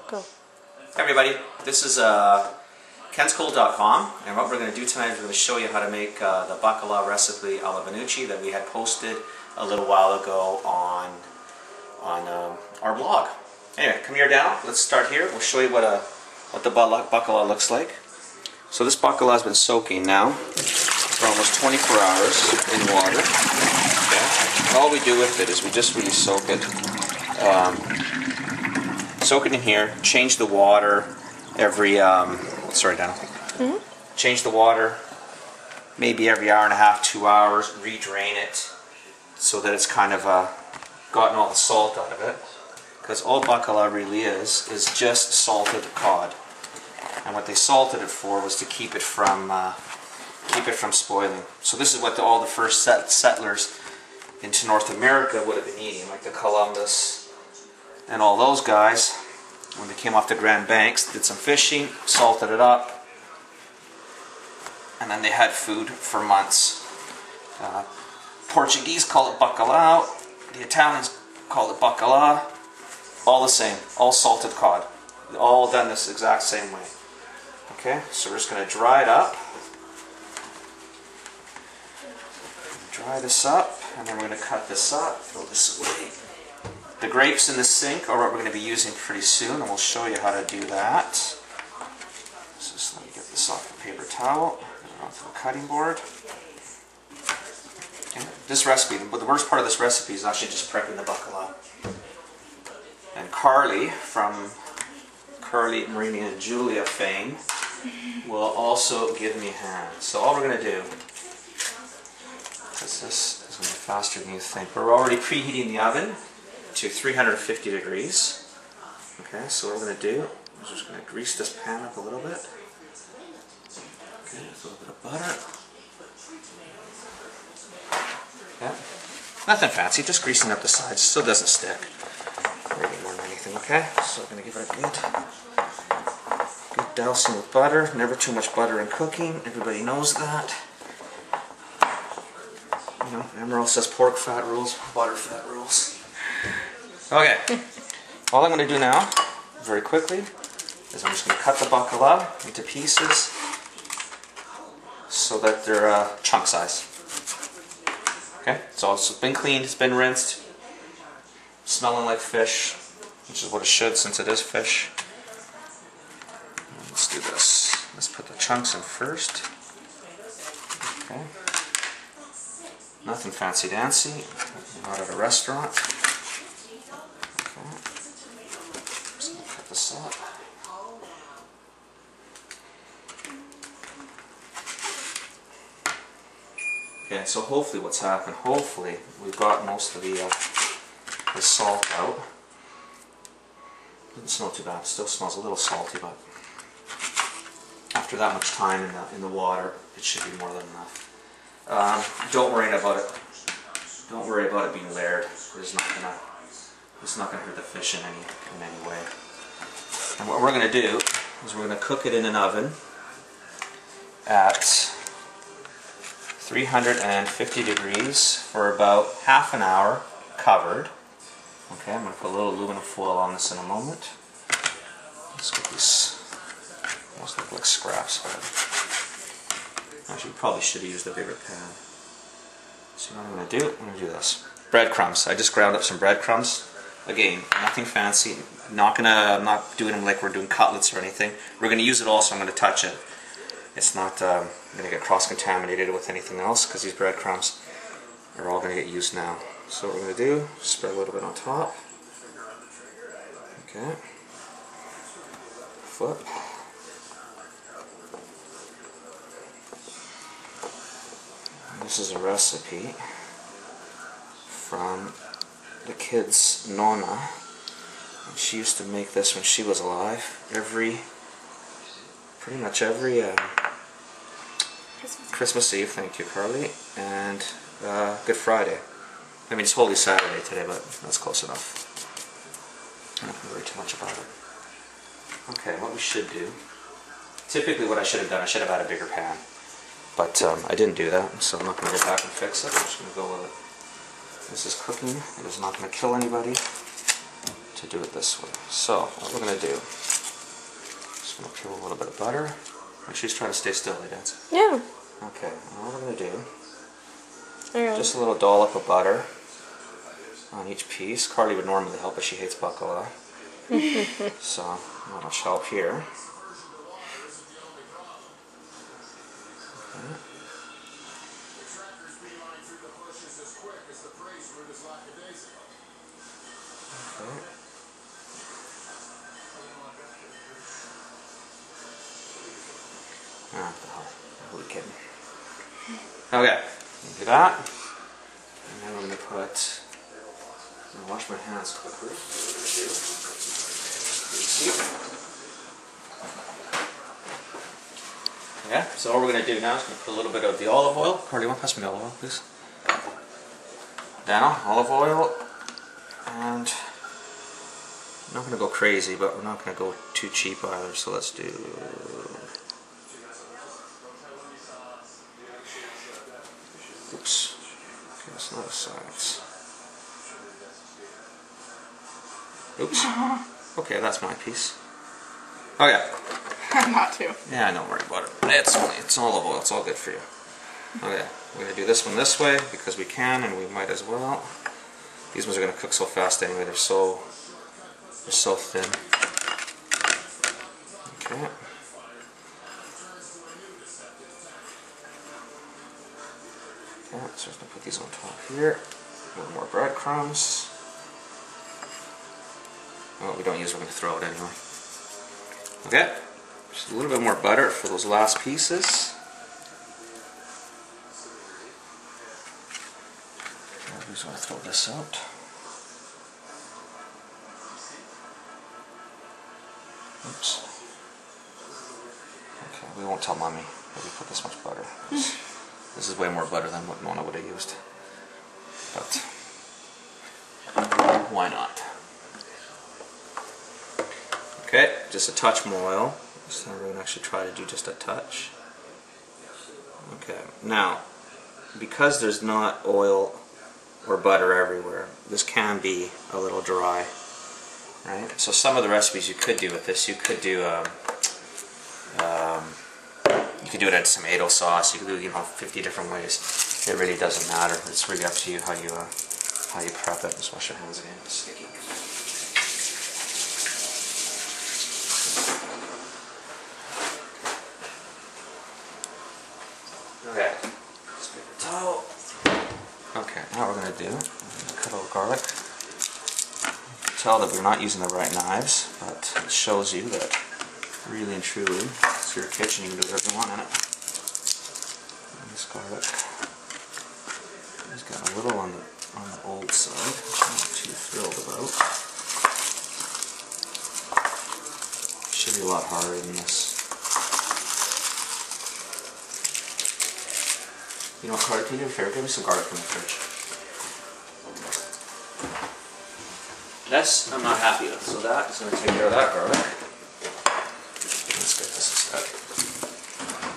Go. Hey everybody, this is kenscold.com, and what we're going to do tonight is we're going to show you how to make the Bacala recipe Alla Vannucci that we had posted a little while ago on our blog. Anyway, come here down. Let's start here. We'll show you what the Bacala looks like. So this Bacala has been soaking now for almost 24 hours in water. Okay. And all we do with it is we just really soak it. Soak it in here, change the water every, sorry Dana, change the water maybe every hour and a half, 2 hours, re-drain it so that it's kind of gotten all the salt out of it. Because all Bacala really is just salted cod. And what they salted it for was to keep it from spoiling. So this is what all the first settlers into North America would have been eating, like the Columbus and all those guys. When they came off the Grand Banks, did some fishing, salted it up, and then they had food for months. Portuguese call it bacalhau, the Italians call it bacala, all the same, all salted cod, all done this exact same way. Okay, so we're just going to dry it up, dry this up, and then we're going to cut this up, throw this away. The grapes in the sink are what we're going to be using pretty soon, and we'll show you how to do that. So just let me get this off the paper towel, get it onto the cutting board. Okay. This recipe, but the worst part of this recipe is actually just prepping the bacala. And Carly, from Carly, Marini, and Julia fame, will also give me a hand. So all we're going to do, because this is going to be faster than you think, we're already preheating the oven to 350 degrees. Okay, so what we're going to do is we're just going to grease this pan up a little bit. Okay, with a little bit of butter. Yeah, nothing fancy, just greasing up the sides. Still doesn't stick. Maybe more than anything. Okay, so we're going to give it a good dousing with butter. Never too much butter in cooking. Everybody knows that. You know, Emerald says pork fat rules, butter fat rules. Okay, all I'm going to do now, very quickly, is I'm just going to cut the bacala into pieces so that they're chunk size. Okay, so it's been cleaned, it's been rinsed, smelling like fish, which is what it should since it is fish. Let's do this. Let's put the chunks in first. Okay. Nothing fancy-dancy, not at a restaurant. Up. Okay, so hopefully what's happened, hopefully we've got most of the salt out. Doesn't smell too bad, it still smells a little salty, but after that much time in the water, it should be more than enough. Don't worry about it. Don't worry about it being layered. It's not gonna hurt the fish in any way. And what we're going to do is we're going to cook it in an oven at 350 degrees for about half an hour, covered. Okay, I'm going to put a little aluminum foil on this in a moment. Let's get these, almost look like scraps. Actually, probably should have used a bigger pan. So what I'm going to do, I'm going to do this. Breadcrumbs. I just ground up some breadcrumbs. Again, nothing fancy. I'm not doing them like we're doing cutlets or anything. We're going to use it all, so I'm going to touch it. It's not going to get cross-contaminated with anything else because these breadcrumbs are all going to get used now. So what we're going to do, spread a little bit on top. Okay. Flip. And this is a recipe from the kids' Nonna. She used to make this when she was alive. Pretty much every Christmas Eve, thank you, Carly, and Good Friday. I mean, it's Holy Saturday today, but that's close enough. I'm not going to worry too much about it. Okay, what we should do, typically what I should have done, I should have had a bigger pan, but I didn't do that, so I'm not going to go back and fix it. I'm just going to go with it. This is cooking. It is not going to kill anybody. to do it this way. So what we're going to do, just going to peel a little bit of butter. She's trying to stay still, I dance. Yeah. Okay, what we're going to do, There just a little dollop of butter on each piece. Carly would normally help, but she hates bacala. So not much help here. Okay. Okay. Ah, the hell. Who are we kidding? Okay, do that. And then we're going to put, I'm going to wash my hands quickly. Okay, so what we're going to do now is going to put a little bit of the olive oil. Carly, you want to pass me the olive oil, please? Down, olive oil. And I'm not going to go crazy, but we're not going to go too cheap either. So let's do... Oops. Okay, that's not a science. Oops. Okay, that's my piece. Okay. Not too. Yeah, don't worry about it. It's olive oil. It's all good for you. Okay, we're going to do this one this way because we can and we might as well. These ones are going to cook so fast anyway. They're so thin. Okay. Yeah, so I'm going to put these on top here. A little more breadcrumbs. Oh, we don't use, we're going to throw it anyway. Okay, just a little bit more butter for those last pieces. I'm just going to throw this out. Oops. Okay, we won't tell Mommy that we put this much butter. This is way more butter than what Mona would have used. But why not? Okay, just a touch more oil. So we're going to actually try to do just a touch. Okay, now, because there's not oil or butter everywhere, this can be a little dry. Right? So some of the recipes you could do with this, you could do it in tomato sauce. You could do 50 different ways. It really doesn't matter. It's really up to you how you prep it. Just wash your hands again. It's sticky. Okay. Let's get the towel. Okay. Now what we're gonna do. Cut a little garlic. Tell that we're not using the right knives, but it shows you that really and truly it's your kitchen, you can do whatever you want in it. And this garlic has got a little on the old side, which I'm not too thrilled about. Should be a lot harder than this. You know what, Carter, can you do me a favor? Give me some garlic from the fridge. This I'm not happy with, so that is going to take care of that garlic. Let's get this instead.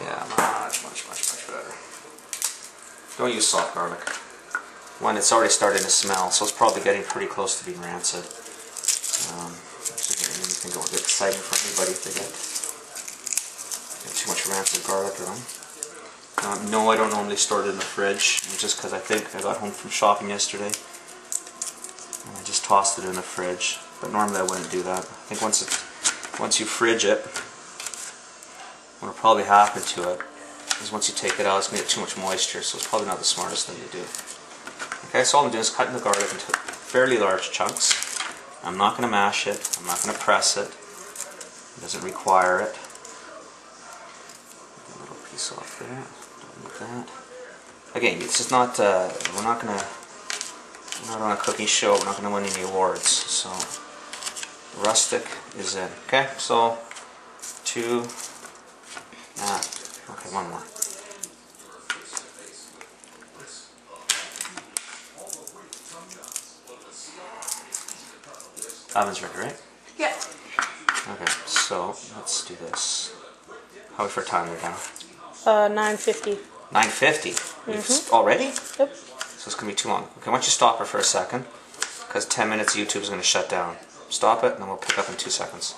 Yeah, much better. Don't use soft garlic. One, it's already starting to smell, so it's probably getting pretty close to being rancid. So anything that will get exciting for anybody if they get too much rancid garlic around. No, I don't normally store it in the fridge, just because I think I got home from shopping yesterday. And I just tossed it in the fridge, but normally I wouldn't do that. I think once you fridge it, what will probably happen to it is once you take it out, it's going to get too much moisture, so it's probably not the smartest thing to do. Okay, so all I'm doing is cutting the garlic into fairly large chunks. I'm not going to mash it. I'm not going to press it. It doesn't require it. A little piece off there. Don't need that. Again, it's just not. We're not on a cooking show. We're not going to win any awards. So rustic is in. Okay, so two. Okay, one more. Oven's ready, right? Yeah. Okay, so let's do this. How are we for time right now? 9:50. 9:50. Already? Yep. So it's gonna be too long. Okay, why don't you stop her for a second? Because 10 minutes YouTube is gonna shut down. stop it, and then we'll pick up in 2 seconds.